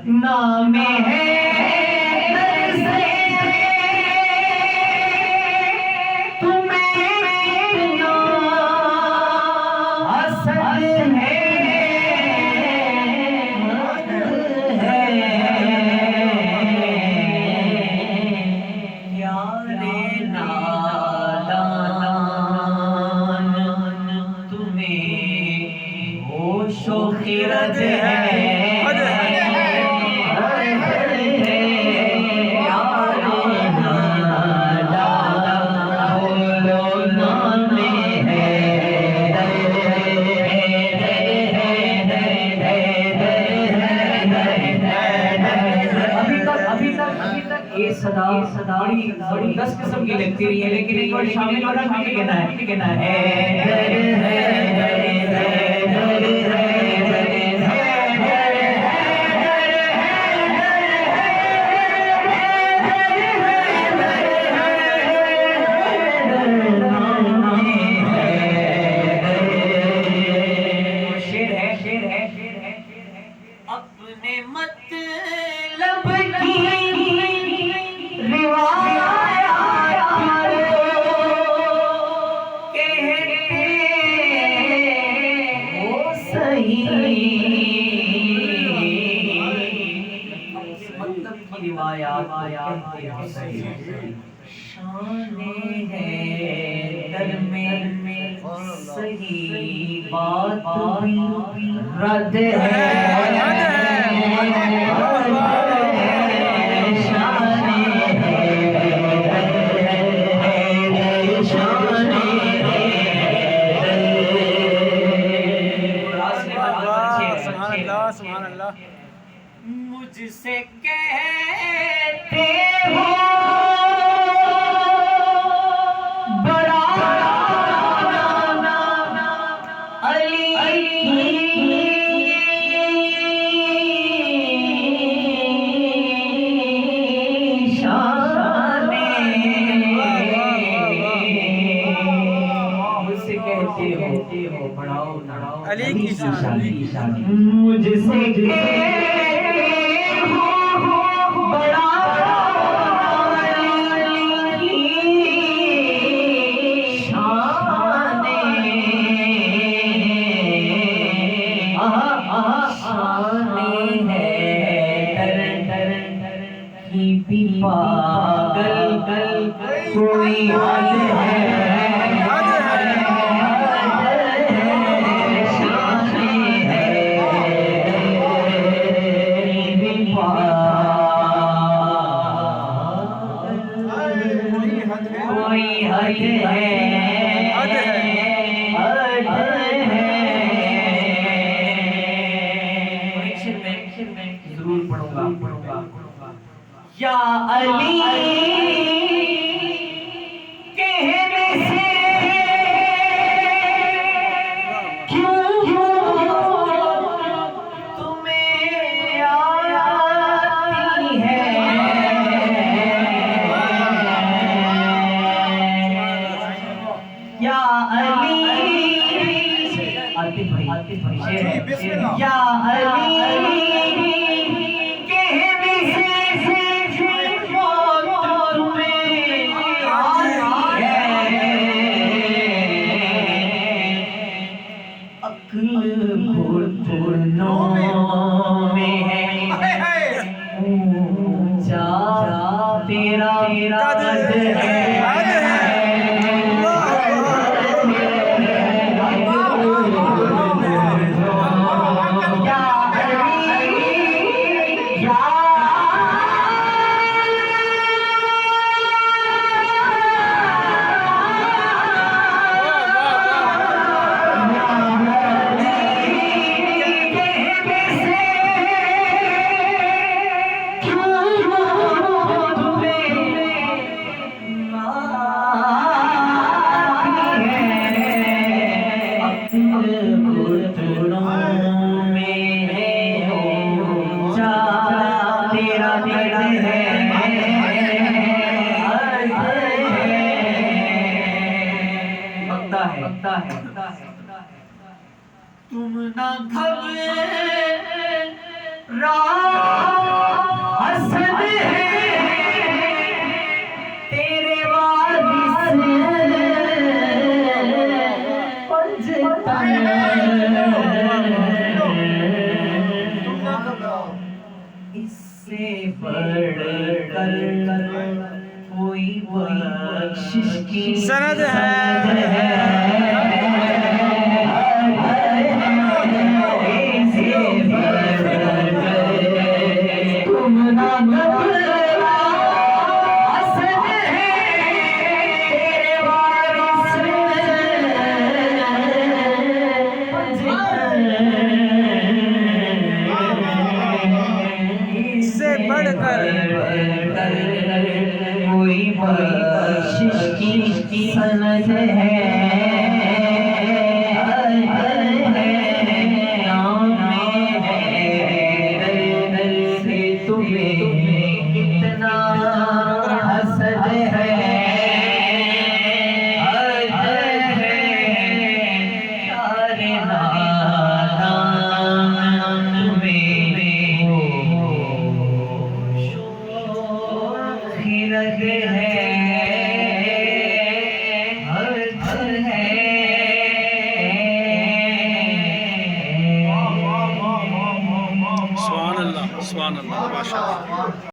नाम है सदा बड़ी 10 किस्म की लगती रही है, लेकिन एक बार शामिल होना भी कहना है अपने मतलब सही बात रद मुझसे कहते हो बड़ा अली शान मुझसे कहते हो बढ़ाओ अली की शान मुझसे पागल कोई हद है कोई हद है जरूर पढ़ूंगा या अली कहने से क्यों तुम्हें आती है या अली आतिफ भाई या अली घुटनों में ऊंचा तेरा दर्द है। लगता है तुम ना घबरा हसद है तेरे वारिस इससे बढ़कर कोई बख्शिश की सनद है। कोई बख्शिश की सनद है। नाम में है से तुम्हें कितना हसद है। सुभान अल्लाह, माशाअल्लाह।